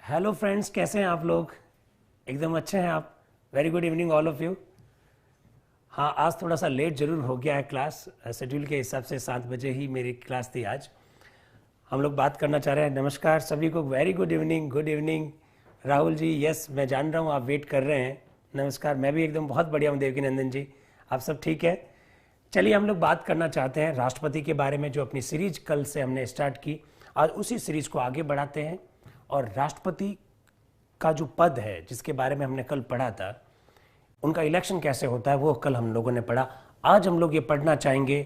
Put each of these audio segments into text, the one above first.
Hello friends, कैसे हैं आप लोग? एकदम अच्छे हैं आप? Very good evening all of you. हाँ, आज थोड़ा सा लेट जरूर हो गया है क्लास। शेड्यूल के हिसाब से 7 बजे ही मेरी क्लास थी आज। हम लोग बात करना चाह रहे हैं। नमस्कार सभी को, very good evening. Good evening Rahul ji. Yes, मैं जान रहा हूँ आप वेट कर रहे हैं। नमस्कार, मैं भी एकदम बहुत बढ़िया हूँ देवकी नंदन जी। आप सब ठीक है? चलिए, हम लोग बात करना चाहते हैं राष्ट्रपति के बारे में, जो अपनी सीरीज कल से हमने स्टार्ट की। आज उसी सीरीज को आगे बढ़ाते हैं और राष्ट्रपति का जो पद है जिसके बारे में हमने कल पढ़ा था, उनका इलेक्शन कैसे होता है वो कल हम लोगों ने पढ़ा। आज हम लोग ये पढ़ना चाहेंगे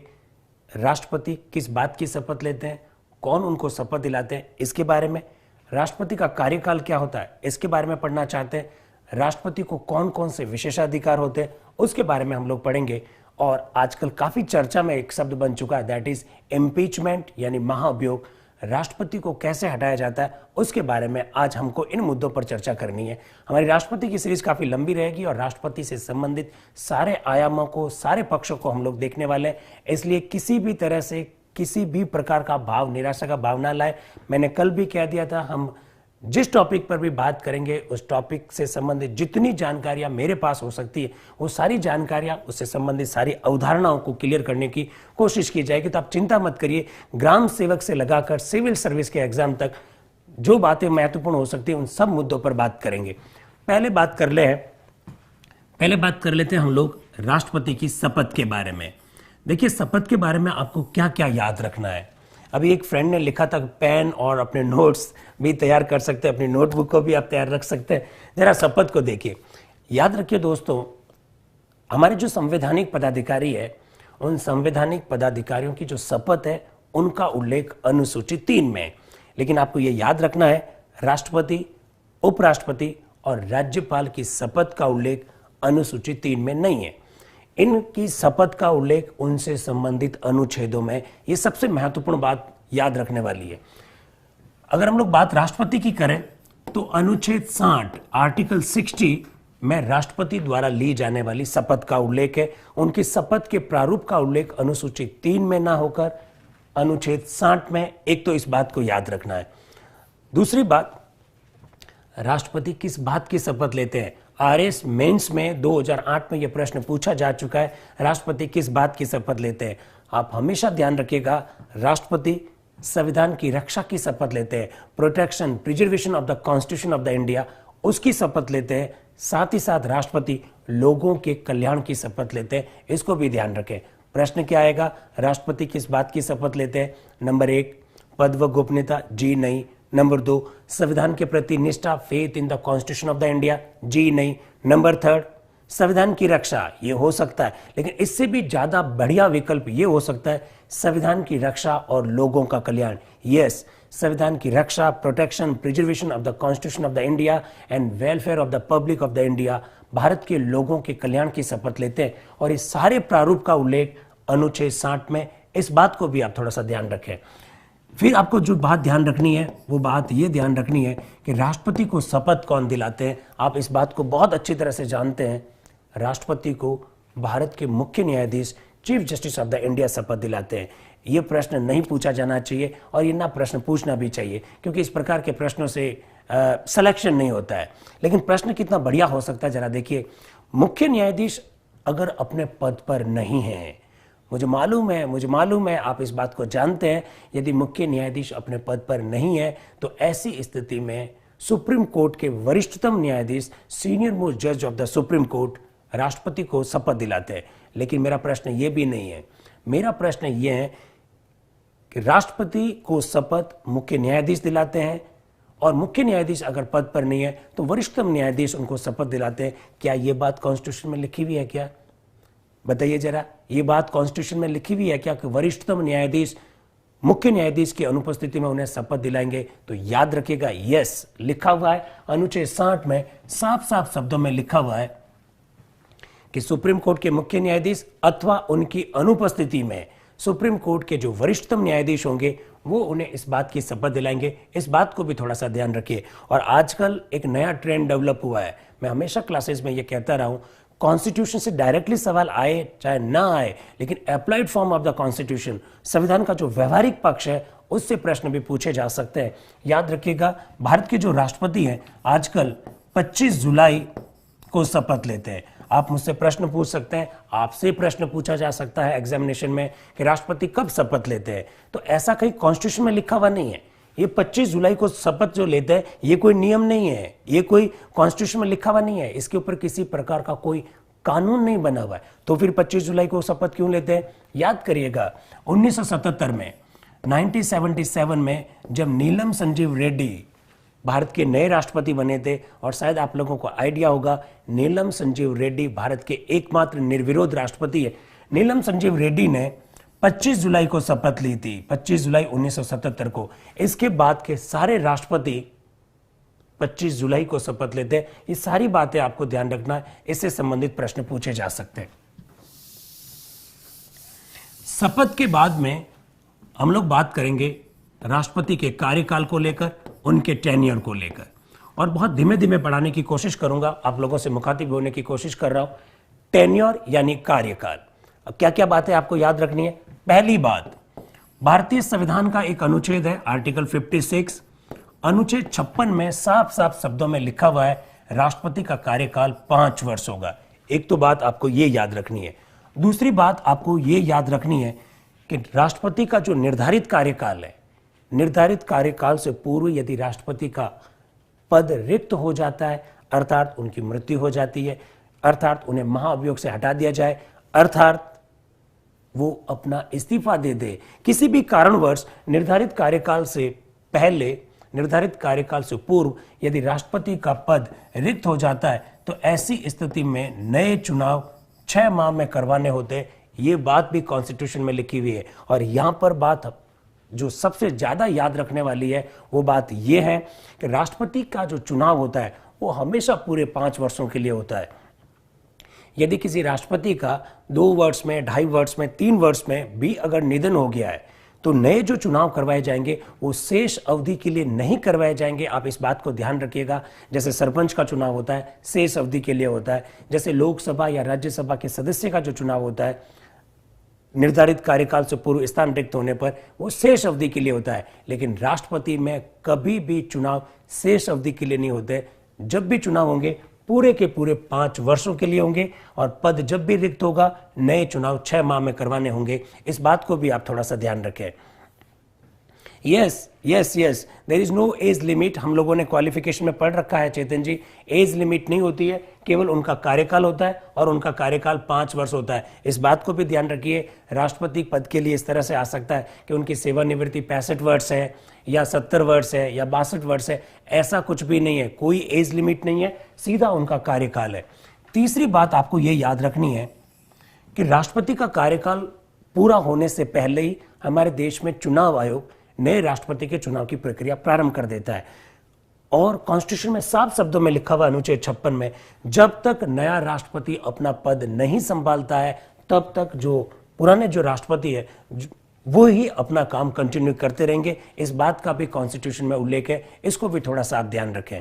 राष्ट्रपति किस बात की शपथ लेते हैं, कौन उनको शपथ दिलाते हैं इसके बारे में, राष्ट्रपति का कार्यकाल क्या होता है इसके बारे में पढ़ना चाहते हैं, राष्ट्रपति को कौन कौन से विशेषाधिकार होते हैं उसके बारे में हम लोग पढ़ेंगे। और आजकल काफी चर्चा में एक शब्द बन चुका है, दैट इज इम्पीचमेंट, यानी महाभियोग। राष्ट्रपति को कैसे हटाया जाता है उसके बारे में आज हमको इन मुद्दों पर चर्चा करनी है। हमारी राष्ट्रपति की सीरीज काफी लंबी रहेगी और राष्ट्रपति से संबंधित सारे आयामों को, सारे पक्षों को हम लोग देखने वाले हैं। इसलिए किसी भी तरह से किसी भी प्रकार का भाव, निराशा का भाव ना लाए। मैंने कल भी कह दिया था, हम जिस टॉपिक पर भी बात करेंगे उस टॉपिक से संबंधित जितनी जानकारियां मेरे पास हो सकती है वो सारी जानकारियां, उससे संबंधित सारी अवधारणाओं को क्लियर करने की कोशिश की जाएगी। तो आप चिंता मत करिए, ग्राम सेवक से लगाकर सिविल सर्विस के एग्जाम तक जो बातें महत्वपूर्ण हो सकती है उन सब मुद्दों पर बात करेंगे। पहले बात कर लेते हैं हम लोग राष्ट्रपति की शपथ के बारे में। देखिए, शपथ के बारे में आपको क्या क्या याद रखना है। अभी एक फ्रेंड ने लिखा था, पेन और अपने नोट्स भी तैयार कर सकते हैं, अपनी नोटबुक को भी आप तैयार रख सकते हैं। जरा शपथ को देखिए, याद रखिए दोस्तों, हमारे जो संवैधानिक पदाधिकारी है उन संवैधानिक पदाधिकारियों की जो शपथ है उनका उल्लेख अनुसूची 3 में है। लेकिन आपको यह याद रखना है, राष्ट्रपति, उपराष्ट्रपति और राज्यपाल की शपथ का उल्लेख अनुसूची 3 में नहीं है। इनकी शपथ का उल्लेख उनसे संबंधित अनुच्छेदों में। ये सबसे महत्वपूर्ण बात याद रखने वाली है। अगर हम लोग बात राष्ट्रपति की करें तो अनुच्छेद 60 आर्टिकल 60 में राष्ट्रपति द्वारा ली जाने वाली शपथ का उल्लेख है। उनकी शपथ के प्रारूप का उल्लेख अनुसूची 3 में ना होकर अनुच्छेद 60 में। एक तो इस बात को याद रखना है। दूसरी बात, राष्ट्रपति किस बात की शपथ लेते हैं। आरएस मेंस में 2008 में यह प्रश्न पूछा जा चुका है, राष्ट्रपति किस बात की शपथ लेते हैं। आप हमेशा ध्यान रखिएगा, राष्ट्रपति संविधान की रक्षा की शपथ लेते हैं, protection, preservation of the constitution of the India, उसकी शपथ लेते हैं। साथ ही साथ राष्ट्रपति लोगों के कल्याण की शपथ लेते हैं, इसको भी ध्यान रखें। प्रश्न क्या आएगा, राष्ट्रपति किस बात की शपथ लेते हैं। नंबर 1, पद व गोपनीयता, जी नहीं। नंबर 2, संविधान के प्रति निष्ठा, faith in the constitution of the India, जी नहीं। नंबर 3, संविधान की रक्षा, ये हो सकता है, लेकिन इससे भी ज्यादा बढ़िया विकल्प ये हो सकता है संविधान की रक्षा और लोगों का कल्याण। यस, संविधान की रक्षा, protection, preservation of the constitution of the India and welfare of the public of the India, Bharat के लोगों के कल्याण की शपथ लेते हैं। और इस सारे प्रारूप का उल्लेख अनुच्छेद 60 में। इस बात को भी आप थोड़ा सा ध्यान रखें। फिर आपको जो बात ध्यान रखनी है वो बात ये ध्यान रखनी है कि राष्ट्रपति को शपथ कौन दिलाते हैं। आप इस बात को बहुत अच्छी तरह से जानते हैं, राष्ट्रपति को भारत के मुख्य न्यायाधीश, chief justice of the India शपथ दिलाते हैं। ये प्रश्न नहीं पूछा जाना चाहिए और ये ना प्रश्न पूछना भी चाहिए, क्योंकि इस प्रकार के प्रश्नों से सिलेक्शन नहीं होता है। लेकिन प्रश्न कितना बढ़िया हो सकता है, जरा देखिए। मुख्य न्यायाधीश अगर अपने पद पर नहीं है, मुझे मालूम है आप इस बात को जानते हैं, यदि मुख्य न्यायाधीश अपने पद पर नहीं है तो ऐसी स्थिति में सुप्रीम कोर्ट के वरिष्ठतम न्यायाधीश, सीनियर मोस्ट जज ऑफ द सुप्रीम कोर्ट, राष्ट्रपति को शपथ दिलाते हैं। लेकिन मेरा प्रश्न ये भी नहीं है, मेरा प्रश्न ये है कि राष्ट्रपति को शपथ मुख्य न्यायाधीश दिलाते हैं और मुख्य न्यायाधीश अगर पद पर नहीं है तो वरिष्ठतम न्यायाधीश उनको शपथ दिलाते हैं। क्या ये बात कॉन्स्टिट्यूशन में लिखी हुई है क्या? बताइए जरा, ये बात कॉन्स्टिट्यूशन में लिखी हुई है क्या कि वरिष्ठतम न्यायाधीश मुख्य न्यायाधीश की अनुपस्थिति में उन्हें शपथ दिलाएंगे? तो याद रखिएगा, यस, लिखा हुआ है अनुच्छेद 60 में, साफ साफ शब्दों में लिखा हुआ है कि सुप्रीम कोर्ट के मुख्य न्यायाधीश अथवा उनकी अनुपस्थिति में सुप्रीम कोर्ट के जो वरिष्ठतम न्यायाधीश होंगे वो उन्हें इस बात की शपथ दिलाएंगे। इस बात को भी थोड़ा सा ध्यान रखिए। और आजकल एक नया ट्रेंड डेवलप हुआ है, मैं हमेशा क्लासेस में ये कहता रहा हूं, कॉन्स्टिट्यूशन से डायरेक्टली सवाल आए चाहे ना आए, लेकिन applied form of the constitution, संविधान का जो व्यवहारिक पक्ष है उससे प्रश्न भी पूछे जा सकते हैं। याद रखिएगा, भारत के जो राष्ट्रपति हैं आजकल 25 जुलाई को शपथ लेते हैं। आप मुझसे प्रश्न पूछ सकते हैं, आपसे प्रश्न पूछा जा सकता है एग्जामिनेशन में कि राष्ट्रपति कब शपथ लेते हैं, तो ऐसा कहीं कॉन्स्टिट्यूशन में लिखा हुआ नहीं है। ये 25 जुलाई को शपथ जो लेते हैं ये कोई नियम नहीं है, ये कोई कॉन्स्टिट्यूशन में लिखा हुआ नहीं है, इसके ऊपर किसी प्रकार का कोई कानून नहीं बना हुआ है। तो फिर 25 जुलाई को शपथ क्यों लेते हैं? याद करिएगा 1977 में 1977 में जब नीलम संजीव रेड्डी भारत के नए राष्ट्रपति बने थे, और शायद आप लोगों को आइडिया होगा नीलम संजीव रेड्डी भारत के एकमात्र निर्विरोध राष्ट्रपति है। नीलम संजीव रेड्डी ने 25 जुलाई को शपथ ली थी, 25 जुलाई 1977 को। इसके बाद के सारे राष्ट्रपति 25 जुलाई को शपथ लेते हैं। ये सारी बातें आपको ध्यान रखना है, इससे संबंधित प्रश्न पूछे जा सकते हैं। शपथ के बाद में हम लोग बात करेंगे राष्ट्रपति के कार्यकाल को लेकर, उनके टेन्योर को लेकर, और बहुत धीमे धीमे पढ़ाने की कोशिश करूंगा, आप लोगों से मुखातिब होने की कोशिश कर रहा हूं। टेन्योर यानी कार्यकाल। अब क्या क्या बातें आपको याद रखनी है? पहली बात, भारतीय संविधान का एक अनुच्छेद है आर्टिकल 56, अनुच्छेद 56 में साफ साफ शब्दों में लिखा हुआ है राष्ट्रपति का कार्यकाल 5 वर्ष होगा। एक तो बात आपको ये याद रखनी है। दूसरी बात आपको ये याद रखनी है कि राष्ट्रपति का जो निर्धारित कार्यकाल है, निर्धारित कार्यकाल से पूर्व यदि राष्ट्रपति का पद रिक्त हो जाता है, अर्थात उनकी मृत्यु हो जाती है, अर्थात उन्हें महाअभियोग से हटा दिया जाए, अर्थात वो अपना इस्तीफा दे दे, किसी भी कारणवश निर्धारित कार्यकाल से पहले, निर्धारित कार्यकाल से पूर्व यदि राष्ट्रपति का पद रिक्त हो जाता है, तो ऐसी स्थिति में नए चुनाव 6 माह में करवाने होते। ये बात भी कॉन्स्टिट्यूशन में लिखी हुई है। और यहां पर बात जो सबसे ज्यादा याद रखने वाली है वो बात यह है कि राष्ट्रपति का जो चुनाव होता है वो हमेशा पूरे 5 वर्षों के लिए होता है। यदि किसी राष्ट्रपति का 2 वर्ष में, 2.5 वर्ष में, 3 वर्ष में भी अगर निधन हो गया है, तो नए जो चुनाव करवाए जाएंगे वो शेष अवधि के लिए नहीं करवाए जाएंगे। आप इस बात को ध्यान रखिएगा। जैसे सरपंच का चुनाव होता है शेष अवधि के लिए होता है, जैसे लोकसभा या राज्यसभा के सदस्य का जो चुनाव होता है निर्धारित कार्यकाल से पूर्व स्थान रिक्त होने पर वो शेष अवधि के लिए होता है। लेकिन राष्ट्रपति में कभी भी चुनाव शेष अवधि के लिए नहीं होते। जब भी चुनाव होंगे पूरे के पूरे 5 वर्षों के लिए होंगे, और पद जब भी रिक्त होगा नए चुनाव 6 माह में करवाने होंगे। इस बात को भी आप थोड़ा सा ध्यान रखें। Yes, there is no age limit. हम लोगों ने क्वालिफिकेशन में पढ़ रखा है चेतन जी, एज लिमिट नहीं होती है, केवल उनका कार्यकाल होता है, और उनका कार्यकाल 5 वर्ष होता है। इस बात को भी ध्यान रखिए। राष्ट्रपति पद के लिए इस तरह से आ सकता है कि उनकी सेवानिवृत्ति 65 वर्ष है या 70 वर्ष है या 62 वर्ष है, ऐसा कुछ भी नहीं है। कोई एज लिमिट नहीं है, सीधा उनका कार्यकाल है। तीसरी बात आपको यह याद रखनी है कि राष्ट्रपति का कार्यकाल पूरा होने से पहले ही हमारे देश में चुनाव आयोग नए राष्ट्रपति के चुनाव की प्रक्रिया प्रारंभ कर देता है। और कॉन्स्टिट्यूशन में साफ शब्दों में लिखा हुआ अनुच्छेद 56 में, जब तक नया राष्ट्रपति अपना पद नहीं संभालता है तब तक जो पुराने जो राष्ट्रपति है वो ही अपना काम कंटिन्यू करते रहेंगे। इस बात का भी कॉन्स्टिट्यूशन में उल्लेख है, इसको भी थोड़ा सा आप ध्यान रखें।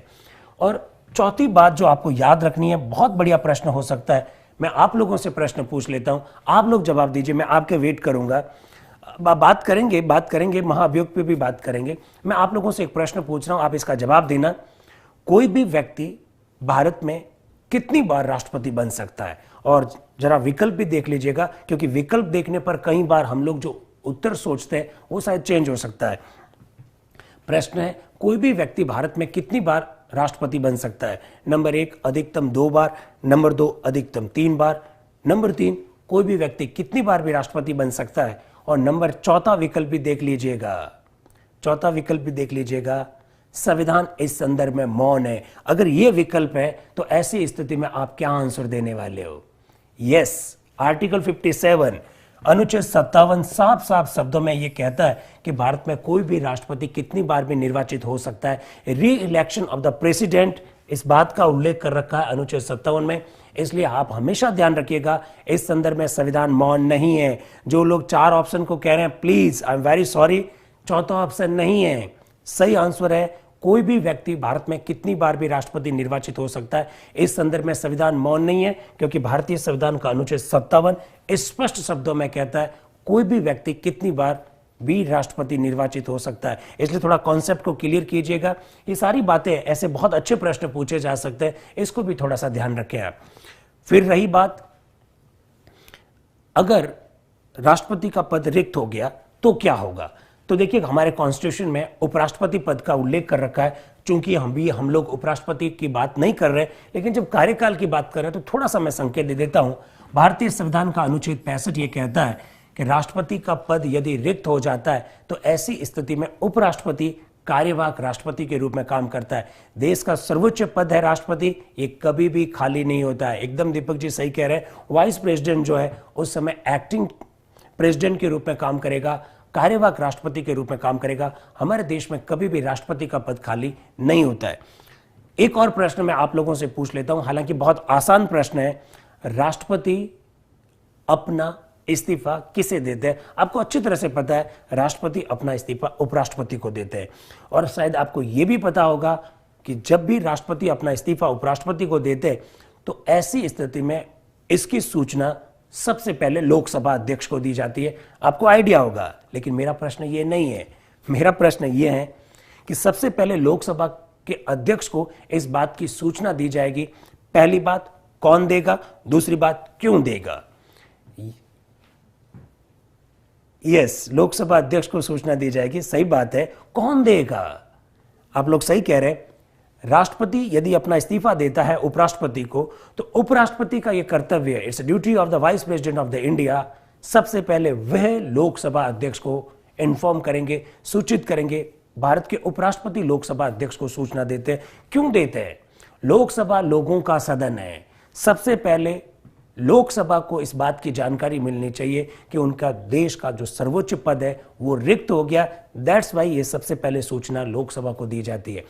और चौथी बात जो आपको याद रखनी है, बहुत बढ़िया प्रश्न हो सकता है, मैं आप लोगों से प्रश्न पूछ लेता हूं, आप लोग जवाब दीजिए, मैं आपके वेट करूंगा। बात करेंगे महाअभियोग पे भी बात करेंगे। मैं आप लोगों से एक प्रश्न पूछ रहा हूं, आप इसका जवाब देना। कोई भी व्यक्ति भारत में कितनी बार राष्ट्रपति बन सकता है? और जरा विकल्प भी देख लीजिएगा, क्योंकि विकल्प देखने पर कई बार हम लोग जो उत्तर सोचते हैं वो शायद चेंज हो सकता है। प्रश्न है, कोई भी व्यक्ति भारत में कितनी बार राष्ट्रपति बन सकता है? नंबर 1 अधिकतम 2 बार, नंबर 2 अधिकतम 3 बार, नंबर 3 कोई भी व्यक्ति कितनी बार भी राष्ट्रपति बन सकता है, और नंबर चौथा विकल्प भी देख लीजिएगा, संविधान इस संदर्भ में मौन है। अगर यह विकल्प है तो ऐसी स्थिति में आप क्या आंसर देने वाले हो? यस, आर्टिकल 57 अनुच्छेद 57 साफ साफ शब्दों में यह कहता है कि भारत में कोई भी राष्ट्रपति कितनी बार भी निर्वाचित हो सकता है। री इलेक्शन ऑफ द प्रेसिडेंट, इस बात का उल्लेख कर रखा है अनुच्छेद 57 में। इसलिए आप हमेशा ध्यान रखिएगा, इस संदर्भ में संविधान मौन नहीं है। जो लोग 4 ऑप्शन को कह रहे हैं, please I am very sorry, चौथा ऑप्शन नहीं है। सही आंसर है कोई भी व्यक्ति भारत में कितनी बार भी राष्ट्रपति निर्वाचित हो सकता है। इस संदर्भ में संविधान मौन नहीं है, क्योंकि भारतीय संविधान का अनुच्छेद 57 स्पष्ट शब्दों में कहता है कोई भी व्यक्ति कितनी बार भी राष्ट्रपति निर्वाचित हो सकता है। इसलिए थोड़ा कॉन्सेप्ट को क्लियर कीजिएगा। ये सारी बातें, ऐसे बहुत अच्छे प्रश्न पूछे जा सकते हैं, इसको भी थोड़ा सा ध्यान रखें आप। फिर रही बात, अगर राष्ट्रपति का पद रिक्त हो गया तो क्या होगा? तो देखिए, हमारे कॉन्स्टिट्यूशन में उपराष्ट्रपति पद का उल्लेख कर रखा है। चूंकि हम लोग उपराष्ट्रपति की बात नहीं कर रहे, लेकिन जब कार्यकाल की बात कर रहे हैं तो थोड़ा सा मैं संकेत दे देता हूं। भारतीय संविधान का अनुच्छेद 65 ये कहता है कि राष्ट्रपति का पद यदि रिक्त हो जाता है तो ऐसी स्थिति में उपराष्ट्रपति कार्यवाहक राष्ट्रपति के रूप में काम करता है। देश का सर्वोच्च पद है राष्ट्रपति, ये कभी भी खाली नहीं होता है। एकदम दीपक जी सही कह रहे हैं। वाइस प्रेसिडेंट जो है उस समय एक्टिंग प्रेसिडेंट के रूप में काम करेगा, कार्यवाहक राष्ट्रपति के रूप में काम करेगा। हमारे देश में कभी भी राष्ट्रपति का पद खाली नहीं होता है। एक और प्रश्न मैं आप लोगों से पूछ लेता हूं, हालांकि बहुत आसान प्रश्न है। राष्ट्रपति अपना इस्तीफा किसे देते हैं? आपको अच्छी तरह से पता है, राष्ट्रपति अपना इस्तीफा उपराष्ट्रपति को देते हैं। और शायद आपको यह भी पता होगा कि जब भी राष्ट्रपति अपना इस्तीफा उपराष्ट्रपति को देते हैं तो ऐसी स्थिति में इसकी सूचना सबसे पहले लोकसभा अध्यक्ष को दी जाती है। आपको आइडिया होगा, लेकिन मेरा प्रश्न ये नहीं है। मेरा प्रश्न ये है कि सबसे पहले लोकसभा के अध्यक्ष को इस बात की सूचना दी जाएगी। पहली बात, कौन देगा? दूसरी बात, क्यों देगा? यस, लोकसभा अध्यक्ष को सूचना दी जाएगी। सही बात है, कौन देगा? आप लोग सही कह रहे हैं। राष्ट्रपति यदि अपना इस्तीफा देता है उपराष्ट्रपति को, तो उपराष्ट्रपति का यह कर्तव्य है, it's duty of the vice president of the India, सबसे पहले वह लोकसभा अध्यक्ष को इन्फॉर्म करेंगे, सूचित करेंगे। भारत के उपराष्ट्रपति लोकसभा अध्यक्ष को सूचना देते हैं। क्यों देते हैं? लोकसभा लोगों का सदन है। सबसे पहले लोकसभा को इस बात की जानकारी मिलनी चाहिए कि उनका देश का जो सर्वोच्च पद है वो रिक्त हो गया। दैट्स वाई ये सबसे पहले सूचना लोकसभा को दी जाती है।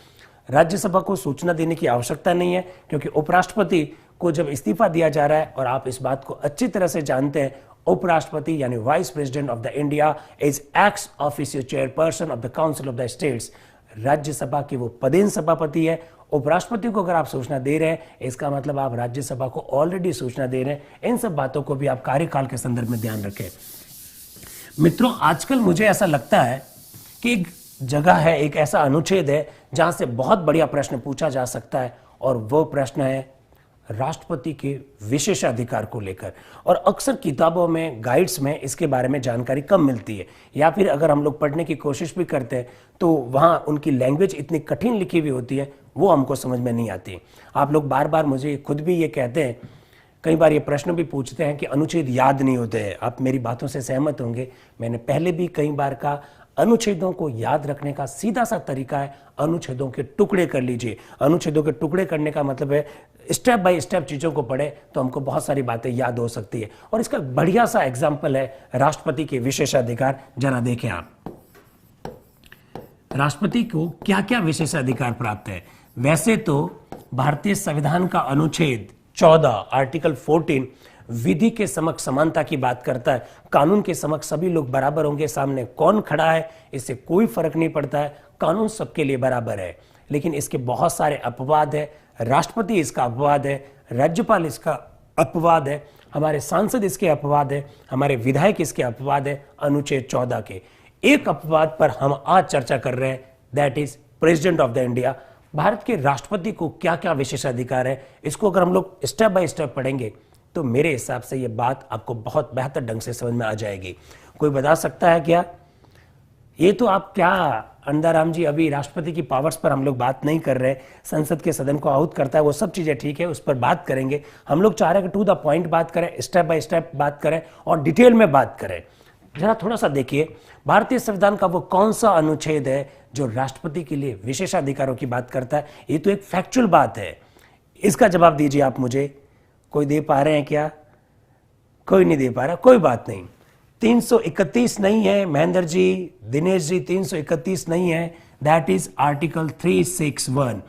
राज्यसभा को सूचना देने की आवश्यकता नहीं है, क्योंकि उपराष्ट्रपति को जब इस्तीफा दिया जा रहा है, और आप इस बात को अच्छी तरह से जानते हैं, उपराष्ट्रपति यानी vice president of the India is ex officio chairperson of the council of the states. Rajya Sabha के वो पदेन सभापति है। उपराष्ट्रपति को अगर आप सूचना दे रहे हैं, इसका मतलब आप राज्यसभा को ऑलरेडी सूचना दे रहे हैं। इन सब बातों को भी आप कार्यकाल के संदर्भ में ध्यान रखें। मित्रों, आजकल मुझे ऐसा लगता है कि एक जगह है, एक ऐसा अनुच्छेद है जहां से बहुत बढ़िया प्रश्न पूछा जा सकता है, और वो प्रश्न है राष्ट्रपति के विशेषाधिकार को लेकर। और अक्सर किताबों में, गाइड्स में इसके बारे में जानकारी कम मिलती है, या फिर अगर हम लोग पढ़ने की कोशिश भी करते हैं तो वहाँ उनकी लैंग्वेज इतनी कठिन लिखी हुई होती है, वो हमको समझ में नहीं आती। आप लोग बार बार मुझे खुद भी ये कहते हैं, कई बार ये प्रश्न भी पूछते हैं कि अनुच्छेद याद नहीं होते हैं। आप मेरी बातों से सहमत होंगे। मैंने पहले भी कई बार कहा, अनुच्छेदों को याद रखने का सीधा सा तरीका है अनुच्छेदों के टुकड़े कर लीजिए। अनुच्छेदों के टुकड़े करने का मतलब है स्टेप बाय स्टेप चीजों को पढ़े तो हमको बहुत सारी बातें याद हो सकती है। और इसका बढ़िया सा एग्जाम्पल है राष्ट्रपति के विशेषाधिकार। जरा देखें आप, राष्ट्रपति को क्या क्या विशेषाधिकार प्राप्त है। वैसे तो भारतीय संविधान का अनुच्छेद 14 आर्टिकल 14 विधि के समक्ष समानता की बात करता है। कानून के समक्ष सभी लोग बराबर होंगे, सामने कौन खड़ा है इससे कोई फर्क नहीं पड़ता है, कानून सबके लिए बराबर है। लेकिन इसके बहुत सारे अपवाद है। राष्ट्रपति इसका अपवाद है, राज्यपाल इसका अपवाद है, हमारे सांसद इसके अपवाद है, हमारे विधायक इसके अपवाद है अनुच्छेद 14 के। एक अपवाद पर हम आज चर्चा कर रहे हैं, that is president of the India. Bharat के राष्ट्रपति को क्या क्या विशेषाधिकार है, इसको अगर हम लोग स्टेप बाय स्टेप पढ़ेंगे तो मेरे हिसाब से ये बात आपको बहुत बेहतर ढंग से समझ में आ जाएगी। कोई बता सकता है क्या? ये तो आप क्या अंधाराम जी, अभी राष्ट्रपति की पावर्स पर हम लोग बात नहीं कर रहे। संसद के सदन को आहूत करता है, वो सब चीजें ठीक है, उस पर बात करेंगे। हम लोग चाह रहे हैं कि टू द पॉइंट बात करें, स्टेप बाय स्टेप बात करें और डिटेल में बात करें। जरा थोड़ा सा देखिए, भारतीय संविधान का वो कौन सा अनुच्छेद है जो राष्ट्रपति के लिए विशेषाधिकारों की बात करता है। ये तो एक फैक्चुअल बात है, इसका जवाब दीजिए आप मुझे। कोई दे पा रहे हैं क्या? कोई नहीं दे पा रहा, कोई बात नहीं। 331 नहीं है महेंद्र जी, दिनेश जी, 331 नहीं है, दैट इज आर्टिकल 361।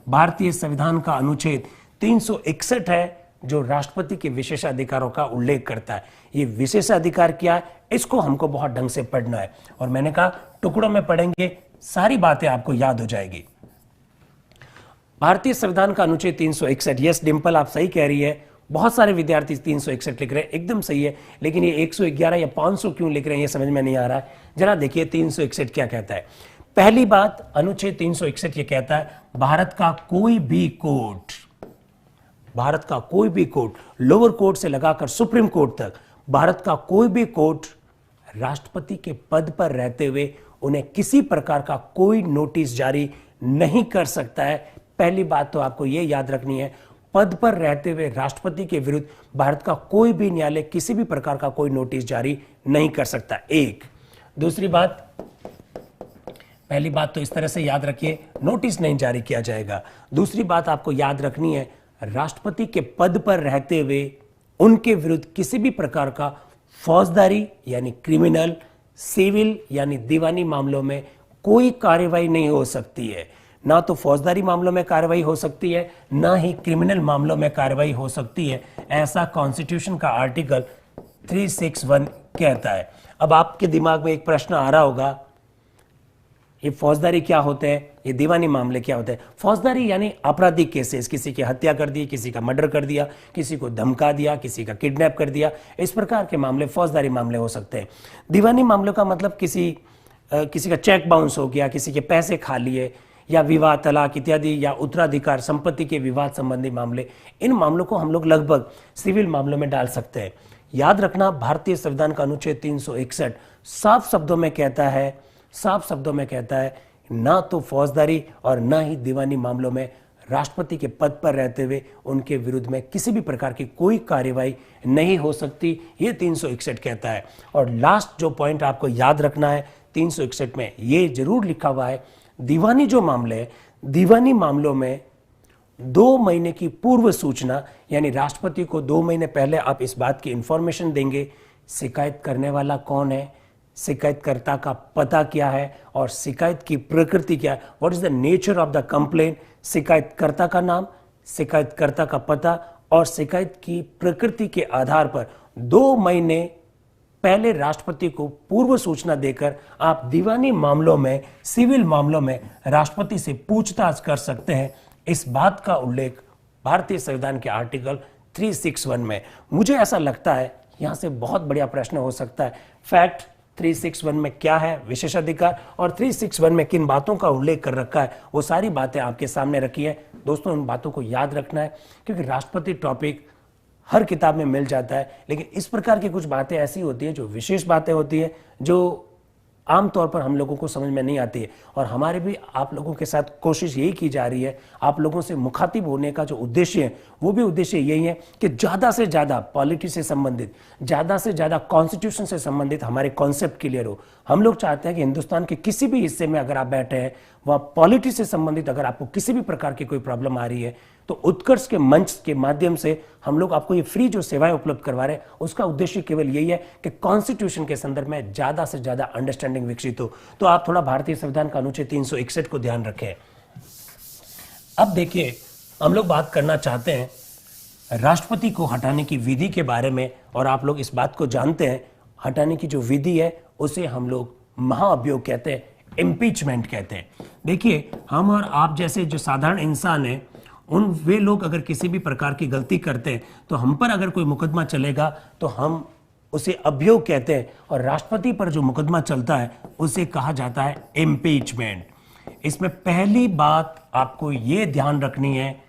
भारतीय संविधान का अनुच्छेद 361 है जो राष्ट्रपति के विशेषाधिकारों का उल्लेख करता है। ये विशेषाधिकार क्या है, इसको हमको बहुत ढंग से पढ़ना है। और मैंने कहा टुकड़ों में पढ़ेंगे, सारी बातें आपको याद हो जाएगी। भारतीय संविधान का अनुच्छेद 361, यस डिंपल आप सही कह रही है, बहुत सारे विद्यार्थी 361 लिख रहे हैं, एकदम सही है, लेकिन ये 111 या 500 क्यों लिख रहे हैं ये समझ में नहीं आ रहा है। जरा देखिए 361 क्या कहता है। पहली बात, अनुच्छेद 361 ये कहता है भारत का कोई भी कोर्ट, भारत का कोई भी कोर्ट, लोअर कोर्ट से लगाकर सुप्रीम कोर्ट तक, भारत का कोई भी कोर्ट राष्ट्रपति के पद पर रहते हुए उन्हें किसी प्रकार का कोई नोटिस जारी नहीं कर सकता है। पहली बात तो आपको यह याद रखनी है, पद पर रहते हुए राष्ट्रपति के विरुद्ध भारत का कोई भी न्यायालय किसी भी प्रकार का कोई नोटिस जारी नहीं कर सकता। एक, दूसरी बात, पहली बात तो इस तरह से याद रखिए, नोटिस नहीं जारी किया जाएगा। दूसरी बात आपको याद रखनी है, राष्ट्रपति के पद पर रहते हुए उनके विरुद्ध किसी भी प्रकार का फौजदारी यानी क्रिमिनल, सिविल यानी दीवानी मामलों में कोई कार्रवाई नहीं हो सकती है। ना तो फौजदारी मामलों में कार्रवाई हो सकती है, ना ही क्रिमिनल मामलों में कार्रवाई हो सकती है, ऐसा कॉन्स्टिट्यूशन का आर्टिकल 361 कहता है। अब आपके दिमाग में एक प्रश्न आ रहा होगा, ये फौजदारी क्या होते हैं, ये दीवानी मामले क्या होते हैं? फौजदारी यानी आपराधिक केसेस, किसी की हत्या कर दी, किसी का मर्डर कर दिया, किसी को धमका दिया, किसी का किडनैप कर दिया, इस प्रकार के मामले फौजदारी मामले हो सकते हैं। दीवानी मामलों का मतलब किसी का चेक बाउंस हो गया, किसी के पैसे खा लिए, या विवाह, तलाक इत्यादि, या उत्तराधिकार, संपत्ति के विवाद संबंधी मामले, इन मामलों को हम लोग लगभग सिविल मामलों में डाल सकते हैं। याद रखना, भारतीय संविधान का अनुच्छेद 361 साफ शब्दों में कहता है, ना तो फौजदारी और ना ही दीवानी मामलों में राष्ट्रपति के पद पर रहते हुए उनके विरुद्ध में किसी भी प्रकार की कोई कार्रवाई नहीं हो सकती, ये 361 कहता है। और लास्ट जो पॉइंट आपको याद रखना है, 361 में ये जरूर लिखा हुआ है, दीवानी जो मामले हैं, दीवानी मामलों में 2 महीने की पूर्व सूचना, यानी राष्ट्रपति को 2 महीने पहले आप इस बात की इंफॉर्मेशन देंगे, शिकायत करने वाला कौन है, शिकायतकर्ता का पता क्या है, और शिकायत की प्रकृति क्या है, what is the nature of the complaint, शिकायतकर्ता का नाम, शिकायतकर्ता का पता और शिकायत की प्रकृति के आधार पर 2 महीने पहले राष्ट्रपति को पूर्व सूचना देकर आप दीवानी मामलों में, सिविल मामलों में राष्ट्रपति से पूछताछ कर सकते हैं। इस बात का उल्लेख भारतीय संविधान के आर्टिकल 361 में। मुझे ऐसा लगता है यहां से बहुत बढ़िया प्रश्न हो सकता है, फैक्ट 361 में क्या है विशेषाधिकार, और 361 में किन बातों का उल्लेख कर रखा है, वो सारी बातें आपके सामने रखी है। दोस्तों, इन बातों को याद रखना है, क्योंकि राष्ट्रपति टॉपिक हर किताब में मिल जाता है, लेकिन इस प्रकार की कुछ बातें ऐसी होती है जो विशेष बातें होती है, जो आमतौर पर हम लोगों को समझ में नहीं आती है। और हमारे भी आप लोगों के साथ कोशिश यही की जा रही है, आप लोगों से मुखातिब होने का जो उद्देश्य है वो भी उद्देश्य यही है कि ज़्यादा से ज़्यादा पॉलिटी से संबंधित, ज़्यादा से ज़्यादा कॉन्स्टिट्यूशन से संबंधित हमारे कॉन्सेप्ट क्लियर हो। हम लोग चाहते हैं कि हिंदुस्तान के किसी भी हिस्से में अगर आप बैठे हैं, वह पॉलिटी से संबंधित अगर आपको किसी भी प्रकार की कोई प्रॉब्लम आ रही है, तो उत्कर्ष के मंच के माध्यम से हम लोग आपको ये फ्री जो सेवाएं उपलब्ध करवा रहे हैं, उसका उद्देश्य केवल यही है कि कॉन्स्टिट्यूशन के संदर्भ में ज्यादा से ज्यादा अंडरस्टैंडिंग विकसित हो। तो आप थोड़ा भारतीय संविधान का अनुच्छेद 361 को ध्यान रखें। अब देखिए, हम लोग बात करना चाहते हैं राष्ट्रपति को हटाने की विधि के बारे में, और आप लोग इस बात को जानते हैं, हटाने की जो विधि है उसे हम लोग महाअभियोग कहते हैं, इम्पीचमेंट कहते हैं। देखिए, हम और आप जैसे जो साधारण इंसान हैं, वे लोग अगर किसी भी प्रकार की गलती करते हैं तो हम पर अगर कोई मुकदमा चलेगा तो हम उसे अभियोग कहते हैं, और राष्ट्रपति पर जो मुकदमा चलता है उसे कहा जाता है इम्पीचमेंट। इसमें पहली बात आपको ये ध्यान रखनी है,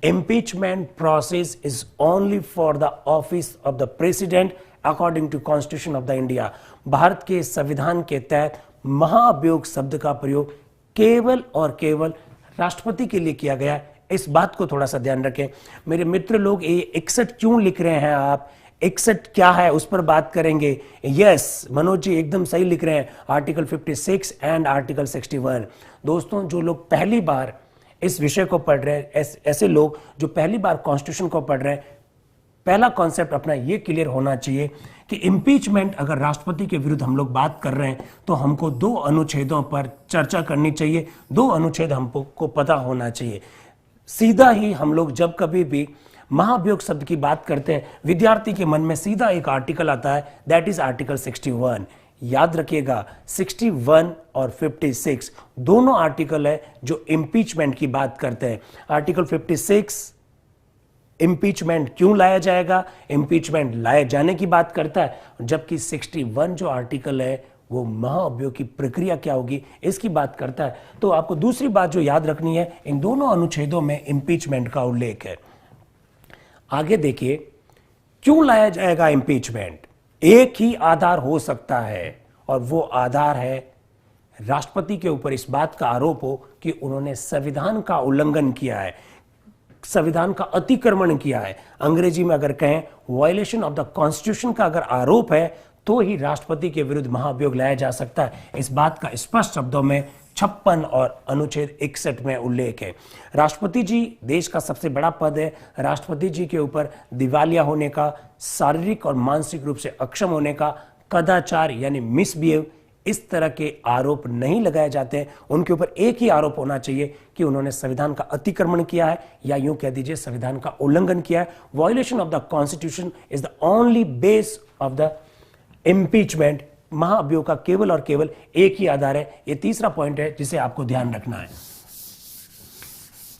impeachment process is only for the office of the president according to constitution of the India. Bharat के संविधान के तहत महाअभियोग शब्द का प्रयोग केवल और केवल राष्ट्रपति के लिए किया गया है। इस बात को थोड़ा सा ध्यान रखें। मेरे मित्र लोग, ये 61 क्यों लिख रहे हैं आप, 61 क्या है उस पर बात करेंगे। यस, मनोज जी एकदम सही लिख रहे हैं, आर्टिकल 56 एंड आर्टिकल 61। दोस्तों, जो लोग पहली बार इस विषय को पढ़ रहे हैं, ऐसे लोग जो पहली बार कॉन्स्टिट्यूशन को पढ़ रहे हैं, पहला कॉन्सेप्ट अपना ये क्लियर होना चाहिए कि इम्पीचमेंट अगर राष्ट्रपति के विरुद्ध हम लोग बात कर रहे हैं तो हमको 2 अनुच्छेदों पर चर्चा करनी चाहिए, 2 अनुच्छेद हमको पता होना चाहिए। सीधा ही हम लोग जब कभी भी महाअभियोग शब्द की बात करते हैं, विद्यार्थी के मन में सीधा एक आर्टिकल आता है, दैट इज आर्टिकल 61। याद रखिएगा, 61 और 56 दोनों आर्टिकल है जो इम्पीचमेंट की बात करते हैं। आर्टिकल 56 इम्पीचमेंट क्यों लाया जाएगा, इम्पीचमेंट लाए जाने की बात करता है, जबकि 61 जो आर्टिकल है वो महाअभियोग की प्रक्रिया क्या होगी इसकी बात करता है। तो आपको दूसरी बात जो याद रखनी है, इन दोनों अनुच्छेदों में इम्पीचमेंट का उल्लेख है। आगे देखिए, क्यों लाया जाएगा इम्पीचमेंट? एक ही आधार हो सकता है और वो आधार है राष्ट्रपति के ऊपर इस बात का आरोप हो कि उन्होंने संविधान का उल्लंघन किया है, संविधान का अतिक्रमण किया है। अंग्रेजी में अगर कहें वायलेशन ऑफ द कॉन्स्टिट्यूशन का अगर आरोप है तो ही राष्ट्रपति के विरुद्ध महाभियोग लाया जा सकता है। इस बात का स्पष्ट शब्दों में 56 और अनुच्छेद 61 में उल्लेख है। राष्ट्रपति जी देश का सबसे बड़ा पद है। राष्ट्रपति जी के ऊपर दिवालिया होने का, शारीरिक और मानसिक रूप से अक्षम होने का, कदाचार यानी मिसबिहेव, इस तरह के आरोप नहीं लगाए जाते हैं। उनके ऊपर एक ही आरोप होना चाहिए कि उन्होंने संविधान का अतिक्रमण किया है, या यूं कह दीजिए संविधान का उल्लंघन किया है। Violation of the constitution is the only base of the impeachment. महाअभियोग का केवल और केवल एक ही आधार है। यह तीसरा पॉइंट है जिसे आपको ध्यान रखना है।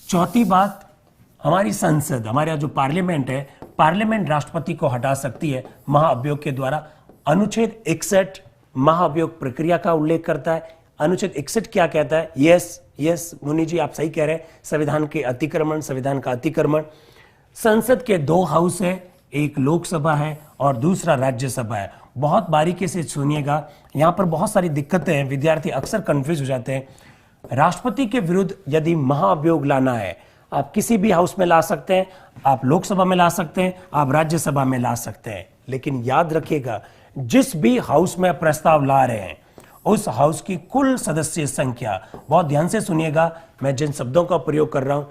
चौथी बात, हमारी संसद, हमारा जो पार्लियामेंट है, पार्लियामेंट राष्ट्रपति को हटा सकती है महाअभियोग के द्वारा। अनुच्छेद 61 महाअभियोग प्रक्रिया का उल्लेख करता है। अनुच्छेद 61 क्या कहता है? यस मुनि जी, आप सही कह रहे हैं, संविधान के अतिक्रमण, संविधान का अतिक्रमण। संसद के 2 हाउस है, एक लोकसभा है और दूसरा राज्यसभा है। बहुत बारीकी से सुनिएगा, यहां पर बहुत सारी दिक्कतें हैं, विद्यार्थी अक्सर कंफ्यूज हो जाते हैं। राष्ट्रपति के विरुद्ध यदि महाअभियोग लाना है, आप किसी भी हाउस में ला सकते हैं, आप लोकसभा में ला सकते हैं, आप राज्यसभा में ला सकते हैं। लेकिन याद रखिएगा, जिस भी हाउस में प्रस्ताव ला रहे हैं उस हाउस की कुल सदस्य संख्या, बहुत ध्यान से सुनिएगा मैं जिन शब्दों का प्रयोग कर रहा हूं,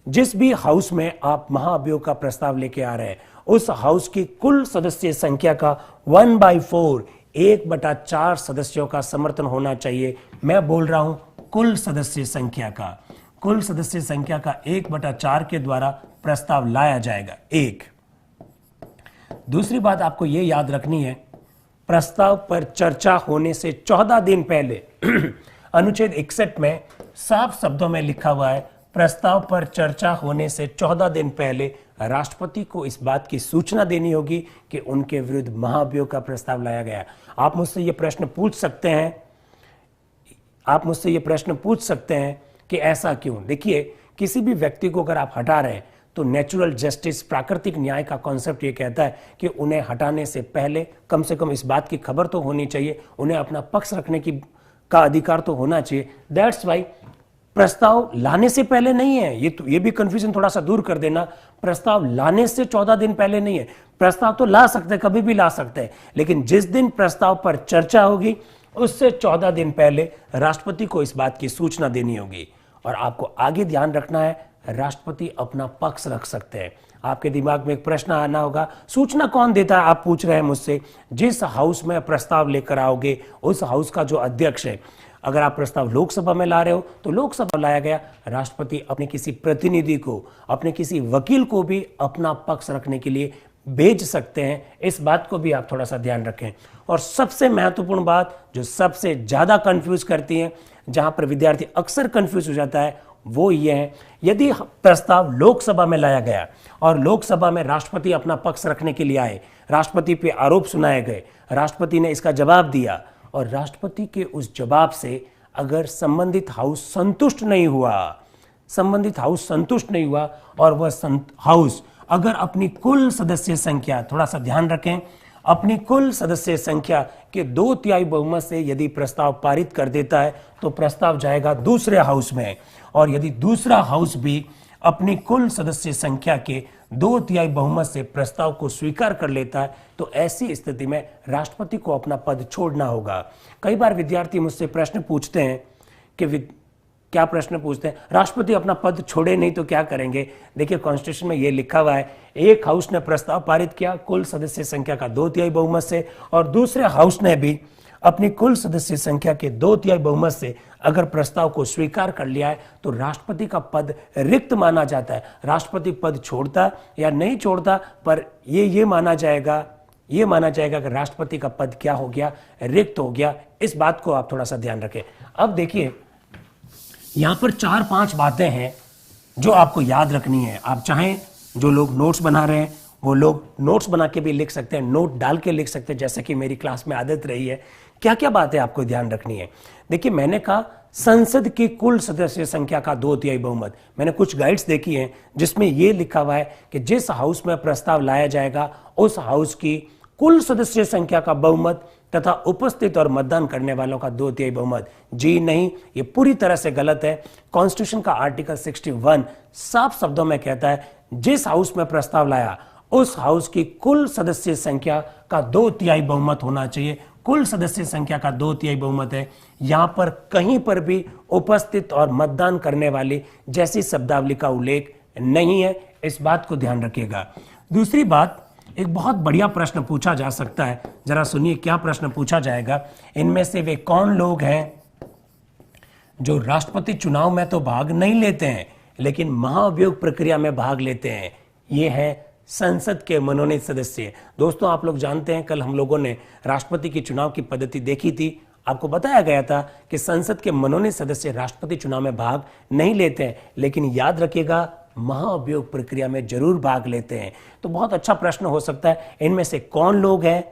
जिस भी हाउस में आप महाअभियोग का प्रस्ताव लेके आ रहे हैं उस हाउस की कुल सदस्य संख्या का 1/4, 1/4 सदस्यों का समर्थन होना चाहिए। मैं बोल रहा हूं कुल सदस्य संख्या का, कुल सदस्य संख्या का 1/4 के द्वारा प्रस्ताव लाया जाएगा। एक दूसरी बात आपको यह याद रखनी है, प्रस्ताव पर चर्चा होने से 14 दिन पहले अनुच्छेद 61 में साफ शब्दों में लिखा हुआ है, प्रस्ताव पर चर्चा होने से 14 दिन पहले राष्ट्रपति को इस बात की सूचना देनी होगी कि उनके विरुद्ध महाअभियोग का प्रस्ताव लाया गया। आप मुझसे यह प्रश्न पूछ सकते हैं, कि ऐसा क्यों? देखिए, किसी भी व्यक्ति को अगर आप हटा रहे हैं तो नेचुरल जस्टिस, प्राकृतिक न्याय का कॉन्सेप्ट ये कहता है कि उन्हें हटाने से पहले कम से कम इस बात की खबर तो होनी चाहिए, उन्हें अपना पक्ष रखने का अधिकार तो होना चाहिए। दैट्स वाई प्रस्ताव लाने से पहले नहीं है, ये भी कंफ्यूजन थोड़ा सा दूर कर देना। प्रस्ताव लाने से 14 दिन पहले नहीं है। प्रस्ताव तो ला सकते हैं, कभी भी ला सकते हैं, लेकिन जिस दिन प्रस्ताव पर चर्चा होगी उससे 14 दिन पहले राष्ट्रपति को इस बात की सूचना देनी होगी। और आपको आगे ध्यान रखना है, राष्ट्रपति अपना पक्ष रख सकते हैं। आपके दिमाग में एक प्रश्न आना होगा, सूचना कौन देता है? आप पूछ रहे हैं मुझसे। जिस हाउस में प्रस्ताव लेकर आओगे उस हाउस का जो अध्यक्ष है, अगर आप प्रस्ताव लोकसभा में ला रहे हो तो लोकसभा लाया गया, राष्ट्रपति अपने किसी प्रतिनिधि को, अपने किसी वकील को भी अपना पक्ष रखने के लिए भेज सकते हैं। इस बात को भी आप थोड़ा सा ध्यान रखें। और सबसे महत्वपूर्ण बात जो सबसे ज्यादा कंफ्यूज करती है, जहां पर विद्यार्थी अक्सर कंफ्यूज हो जाता है, वो ये है, यदि प्रस्ताव लोकसभा में लाया गया और लोकसभा में राष्ट्रपति अपना पक्ष रखने के लिए आए, राष्ट्रपति पे आरोप सुनाए गए, राष्ट्रपति ने इसका जवाब दिया और राष्ट्रपति के उस जवाब से अगर संबंधित हाउस संतुष्ट नहीं हुआ और वह हाउस अगर अपनी कुल सदस्य संख्या, थोड़ा सा ध्यान रखें, अपनी कुल सदस्य संख्या के 2/3 बहुमत से यदि प्रस्ताव पारित कर देता है तो प्रस्ताव जाएगा दूसरे हाउस में, और यदि दूसरा हाउस भी अपनी कुल सदस्य संख्या के 2/3 बहुमत से प्रस्ताव को स्वीकार कर लेता है तो ऐसी स्थिति में राष्ट्रपति को अपना पद छोड़ना होगा। कई बार विद्यार्थी मुझसे प्रश्न पूछते हैं कि क्या प्रश्न पूछते हैं, राष्ट्रपति अपना पद छोड़े नहीं तो क्या करेंगे? देखिए, कॉन्स्टिट्यूशन में यह लिखा हुआ है, एक हाउस ने प्रस्ताव पारित किया कुल सदस्य संख्या का 2/3 बहुमत से, और दूसरे हाउस ने भी अपनी कुल सदस्य संख्या के 2/3 बहुमत से अगर प्रस्ताव को स्वीकार कर लिया है तो राष्ट्रपति का पद रिक्त माना जाता है। राष्ट्रपति पद छोड़ता या नहीं छोड़ता, पर ये माना जाएगा कि राष्ट्रपति का पद क्या हो गया, रिक्त हो गया। इस बात को आप थोड़ा सा ध्यान रखें। अब देखिए, यहां पर 4-5 बातें हैं जो आपको याद रखनी है। आप चाहें जो लोग नोट्स बना रहे हैं वो लोग नोट्स बना के भी लिख सकते हैं, नोट डाल के लिख सकते हैं, जैसा कि मेरी क्लास में आदत रही है। क्या क्या बातें आपको ध्यान रखनी है? देखिए, मैंने कहा संसद की कुल सदस्य संख्या का 2/3 बहुमत। मैंने कुछ गाइड्स देखी हैं जिसमें यह लिखा हुआ है कि जिस हाउस में प्रस्ताव लाया जाएगा उस हाउस की कुल सदस्य संख्या का बहुमत तथा उपस्थित और मतदान करने वालों का 2/3 बहुमत। जी नहीं, ये पूरी तरह से गलत है। कॉन्स्टिट्यूशन का आर्टिकल 61 साफ शब्दों में कहता है जिस हाउस में प्रस्ताव लाया उस हाउस की कुल सदस्य संख्या का 2/3 बहुमत होना चाहिए। कुल सदस्य संख्या का 2/3 बहुमत है। यहां पर कहीं पर भी उपस्थित और मतदान करने वाले जैसी शब्दावली का उल्लेख नहीं है, इस बात को ध्यान रखिएगा। दूसरी बात, एक बहुत बढ़िया प्रश्न पूछा जा सकता है, जरा सुनिए क्या प्रश्न पूछा जाएगा। इनमें से वे कौन लोग हैं जो राष्ट्रपति चुनाव में तो भाग नहीं लेते हैं लेकिन महाअभियोग प्रक्रिया में भाग लेते हैं? ये है संसद के मनोनीत सदस्य। दोस्तों, आप लोग जानते हैं कल हम लोगों ने राष्ट्रपति की चुनाव की पद्धति देखी थी। आपको बताया गया था कि संसद के मनोनीत सदस्य राष्ट्रपति चुनाव में भाग नहीं लेते हैं, लेकिन याद रखिएगा महाअभियोग प्रक्रिया में जरूर भाग लेते हैं। तो बहुत अच्छा प्रश्न हो सकता है, इनमें से कौन लोग हैं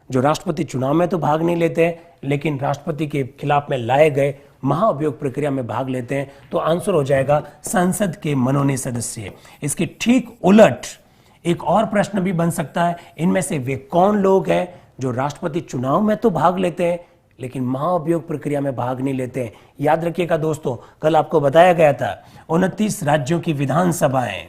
जो राष्ट्रपति चुनाव में तो भाग नहीं लेते हैं लेकिन राष्ट्रपति के खिलाफ में लाए गए महाअभियोग प्रक्रिया में भाग लेते हैं? तो आंसर हो जाएगा संसद के मनोनीत सदस्य। इसके ठीक उलट एक और प्रश्न भी बन सकता है, इनमें से वे कौन लोग हैं जो राष्ट्रपति चुनाव में तो भाग लेते हैं लेकिन महाअभियोग प्रक्रिया में भाग नहीं लेते हैं? याद रखिएगा दोस्तों, कल आपको बताया गया था 29 राज्यों की विधानसभाएं,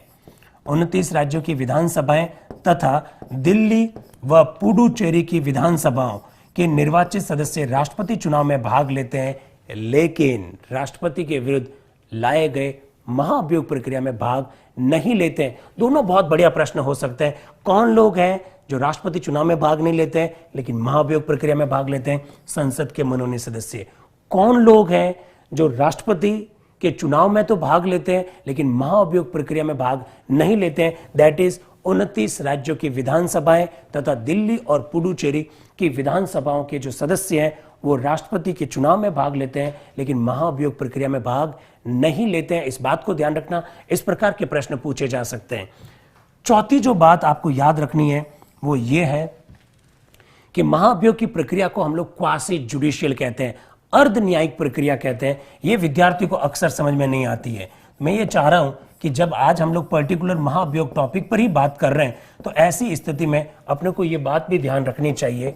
29 राज्यों की विधानसभाएं तथा दिल्ली व पुडुचेरी की विधानसभाओं के निर्वाचित सदस्य राष्ट्रपति चुनाव में भाग लेते हैं लेकिन राष्ट्रपति के विरुद्ध लाए गए महाअभियोग प्रक्रिया में भाग नहीं लेते हैं। दोनों बहुत बढ़िया प्रश्न हो सकते हैं। कौन लोग हैं जो राष्ट्रपति चुनाव में भाग नहीं लेते हैं लेकिन महाअभियोग प्रक्रिया में भाग लेते हैं? संसद के मनोनीत सदस्य। कौन लोग हैं जो राष्ट्रपति के चुनाव में तो भाग लेते हैं लेकिन महाअभियोग प्रक्रिया में भाग नहीं लेते हैं? दैट इज 29 राज्यों की विधानसभाएं तथा दिल्ली और पुडुचेरी की विधानसभाओं के जो सदस्य हैं वो राष्ट्रपति के चुनाव में भाग लेते हैं लेकिन महाअभियोग प्रक्रिया में भाग नहीं लेते हैं। इस बात को ध्यान रखना, इस प्रकार के प्रश्न पूछे जा सकते हैं। चौथी जो बात आपको याद रखनी है वो ये है कि महाअभियोग की प्रक्रिया को हम लोग क्वासी जुडिशियल कहते हैं, अर्ध न्यायिक प्रक्रिया कहते हैं। ये विद्यार्थी को अक्सर समझ में नहीं आती है। मैं ये चाह रहा हूं कि जब आज हम लोग पर्टिकुलर महाअभियोग टॉपिक पर ही बात कर रहे हैं तो ऐसी स्थिति में अपने को ये बात भी ध्यान रखनी चाहिए,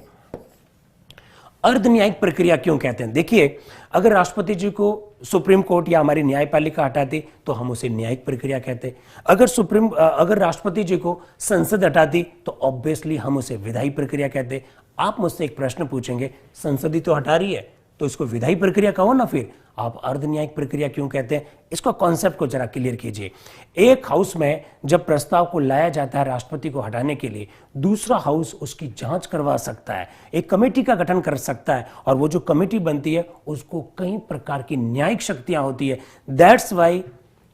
अर्ध न्यायिक प्रक्रिया क्यों कहते हैं? देखिए, अगर राष्ट्रपति जी को सुप्रीम कोर्ट या हमारी न्यायपालिका हटाती तो हम उसे न्यायिक प्रक्रिया कहते। अगर राष्ट्रपति जी को संसद हटाती तो ऑब्वियसली हम उसे विधायी प्रक्रिया कहते। आप मुझसे एक प्रश्न पूछेंगे, संसद ही तो हटा रही है तो इसको विधायी प्रक्रिया कहो ना, फिर आप अर्ध न्यायिक प्रक्रिया क्यों कहते हैं? इसको कॉन्सेप्ट को जरा क्लियर कीजिए। एक हाउस में जब प्रस्ताव को लाया जाता है राष्ट्रपति को हटाने के लिए, दूसरा हाउस उसकी जांच करवा सकता है, एक कमेटी का गठन कर सकता है और वो जो कमेटी बनती है उसको कई प्रकार की न्यायिक शक्तियां होती है। दैट्स वाई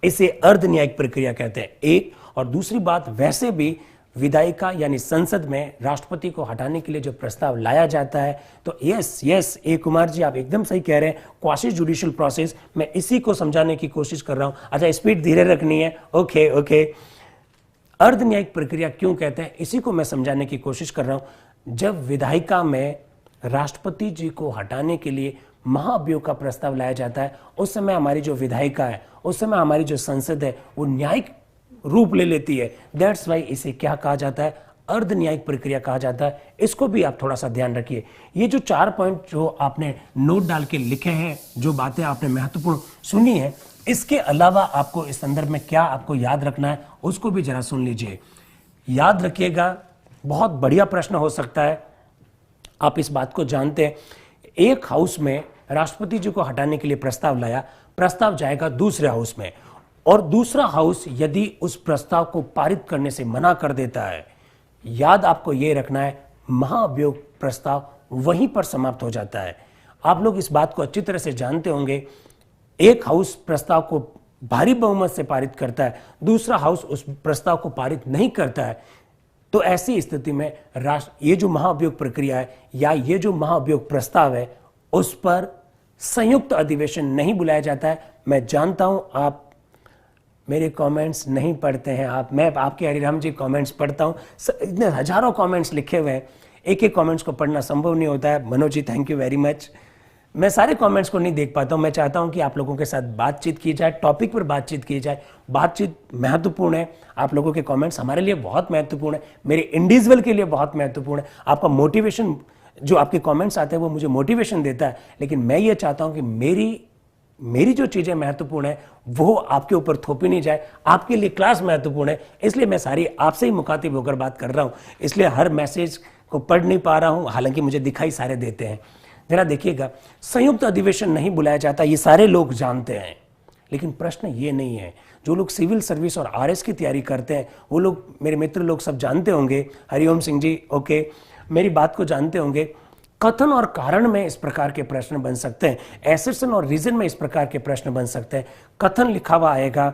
इसे अर्ध न्यायिक प्रक्रिया कहते हैं। एक और दूसरी बात, वैसे भी विधायिका यानी संसद में राष्ट्रपति को हटाने के लिए जो प्रस्ताव लाया जाता है तो यस ए कुमार जी, आप एकदम सही कह रहे हैं, क्वासी जुडिशियल प्रोसेस। मैं इसी को समझाने की कोशिश कर रहा हूं। अच्छा, स्पीड धीरे रखनी है। ओके। अर्ध न्यायिक प्रक्रिया क्यों कहते हैं इसी को मैं समझाने की कोशिश कर रहा हूं। जब विधायिका में राष्ट्रपति जी को हटाने के लिए महाअभियोग का प्रस्ताव लाया जाता है उस समय हमारी जो विधायिका है, उस समय हमारी जो संसद है वो न्यायिक रूप ले लेती है। दैट्स वाई इसे क्या कहा जाता है? अर्ध न्यायिक प्रक्रिया कहा जाता है। इसको भी आप थोड़ा सा ध्यान रखिए। ये जो 4 पॉइंट जो आपने नोट डाल के लिखे हैं, जो बातें आपने महत्वपूर्ण सुनी है, इसके अलावा आपको इस संदर्भ में क्या आपको याद रखना है उसको भी जरा सुन लीजिए। याद रखिएगा, बहुत बढ़िया प्रश्न हो सकता है। आप इस बात को जानते हैं, एक हाउस में राष्ट्रपति जी को हटाने के लिए प्रस्ताव लाया, प्रस्ताव जाएगा दूसरे हाउस में और दूसरा हाउस यदि उस प्रस्ताव को पारित करने से मना कर देता है, याद आपको यह रखना है, महाअभियोग प्रस्ताव वहीं पर समाप्त हो जाता है। आप लोग इस बात को अच्छी तरह से जानते होंगे। एक हाउस प्रस्ताव को भारी बहुमत से पारित करता है, दूसरा हाउस उस प्रस्ताव को पारित नहीं करता है, तो ऐसी स्थिति में ये जो महाअभियोग प्रक्रिया है या ये जो महाअभियोग प्रस्ताव है उस पर संयुक्त अधिवेशन नहीं बुलाया जाता है। मैं जानता हूं आप मेरे कमेंट्स नहीं पढ़ते हैं आप। मैं आपके हरिराम जी कमेंट्स पढ़ता हूँ, इतने हजारों कमेंट्स लिखे हुए हैं, एक एक कमेंट्स को पढ़ना संभव नहीं होता है। Manoj ji thank you very much. मैं सारे कमेंट्स को नहीं देख पाता हूं। मैं चाहता हूं कि आप लोगों के साथ बातचीत की जाए, टॉपिक पर बातचीत की जाए। बातचीत महत्वपूर्ण है, आप लोगों के कमेंट्स हमारे लिए बहुत महत्वपूर्ण है, मेरे इंडिविजुअल के लिए बहुत महत्वपूर्ण है। आपका मोटिवेशन, जो आपके कमेंट्स आते हैं वो मुझे मोटिवेशन देता है, लेकिन मैं ये चाहता हूं कि मेरी जो चीजें महत्वपूर्ण है वो आपके ऊपर थोपी नहीं जाए। आपके लिए क्लास महत्वपूर्ण है, इसलिए मैं सारी आपसे ही मुखातिब होकर बात कर रहा हूं। इसलिए हर मैसेज को पढ़ नहीं पा रहा हूं, हालांकि मुझे दिखाई सारे देते हैं। जरा देखिएगा, संयुक्त अधिवेशन नहीं बुलाया जाता, ये सारे लोग जानते हैं, लेकिन प्रश्न ये नहीं है। जो लोग सिविल सर्विस और आरएस की तैयारी करते हैं वो लोग, मेरे मित्र लोग सब जानते होंगे, हरिओम सिंह जी ओके, मेरी बात को जानते होंगे। कथन और कारण में इस प्रकार के प्रश्न बन सकते हैं, एसर्शन और रीजन में इस प्रकार के प्रश्न बन सकते हैं। कथन लिखा हुआ आएगा,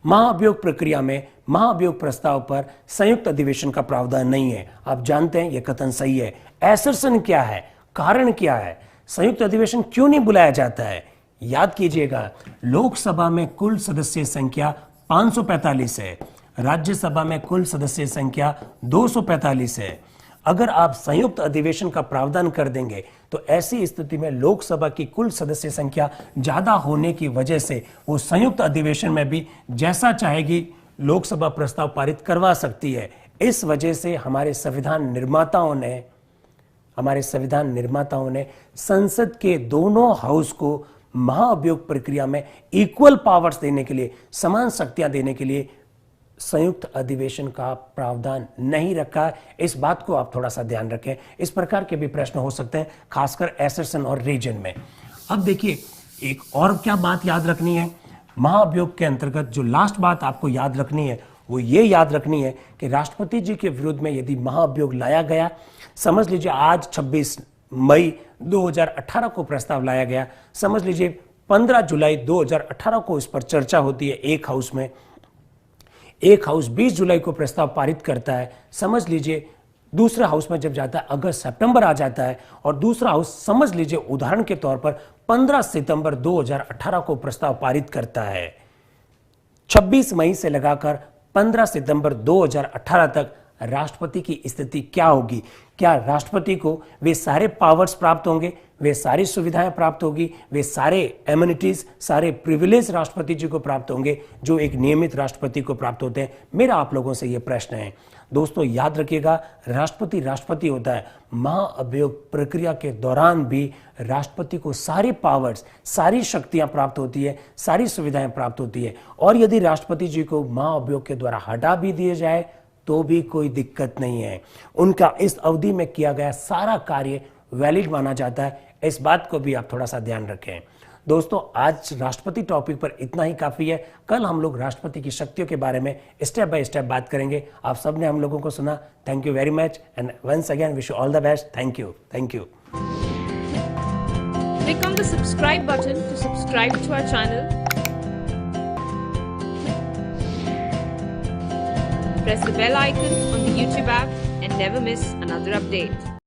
महाअभियोग प्रक्रिया में महाअभियोग प्रस्ताव पर संयुक्त अधिवेशन का प्रावधान नहीं है। आप जानते हैं यह कथन सही है। एसर्शन क्या है, कारण क्या है, संयुक्त अधिवेशन क्यों नहीं बुलाया जाता है? याद कीजिएगा, लोकसभा में कुल सदस्य संख्या 545 है, राज्यसभा में कुल सदस्य संख्या 245 है। अगर आप संयुक्त अधिवेशन का प्रावधान कर देंगे तो ऐसी स्थिति में लोकसभा की कुल सदस्य संख्या ज्यादा होने की वजह से वो संयुक्त अधिवेशन में भी जैसा चाहेगी लोकसभा प्रस्ताव पारित करवा सकती है। इस वजह से हमारे संविधान निर्माताओं ने संसद के दोनों हाउस को महाअभियोग प्रक्रिया में इक्वल पावर्स देने के लिए, समान शक्तियां देने के लिए संयुक्त अधिवेशन का प्रावधान नहीं रखा। इस बात को आप थोड़ा सा ध्यान रखें। इस प्रकार के भी प्रश्न हो सकते हैं, खासकर एसर्शन और रीजन में। अब देखिए, एक और क्या बात याद रखनी है महाअभियोग के अंतर्गत, जो लास्ट बात आपको याद रखनी है वो ये याद रखनी है कि राष्ट्रपति जी के विरुद्ध में यदि महाअभियोग लाया गया, समझ लीजिए आज 26 मई 2018 को प्रस्ताव लाया गया, समझ लीजिए 15 जुलाई 2018 को इस पर चर्चा होती है एक हाउस में, एक हाउस 20 जुलाई को प्रस्ताव पारित करता है, समझ लीजिए दूसरा हाउस में जब जाता है अगस्त सितंबर आ जाता है, और दूसरा हाउस समझ लीजिए उदाहरण के तौर पर 15 सितंबर 2018 को प्रस्ताव पारित करता है। 26 मई से लगाकर 15 सितंबर 2018 तक राष्ट्रपति की स्थिति क्या होगी? क्या राष्ट्रपति को वे सारे पावर्स प्राप्त होंगे, वे सारी सुविधाएं प्राप्त होगी, वे सारे एमिनिटीज, सारे प्रिविलेज राष्ट्रपति जी को प्राप्त होंगे जो एक नियमित राष्ट्रपति को प्राप्त होते हैं? मेरा आप लोगों से यह प्रश्न है। दोस्तों याद रखिएगा, राष्ट्रपति होता है। महाअभियोग प्रक्रिया के दौरान भी राष्ट्रपति को सारी पावर्स, सारी शक्तियां प्राप्त होती है, सारी सुविधाएं प्राप्त होती है, और यदि राष्ट्रपति जी को महाअभियोग के द्वारा हटा भी दिए जाए तो भी कोई दिक्कत नहीं है। उनका इस अवधि में किया गया सारा कार्य वैलिड माना जाता है। इस बात को भी आप थोड़ा सा ध्यान रखें। दोस्तों आज राष्ट्रपति टॉपिक पर इतना ही काफी है। कल हम लोग राष्ट्रपति की शक्तियों के बारे में स्टेप बाय स्टेप बात करेंगे। आप सबने हम लोगों को सुना, thank you very much, and once again wish you all the best. Thank you. Click on the subscribe button to subscribe to our channel. Press the bell icon on the YouTube app and never miss another update.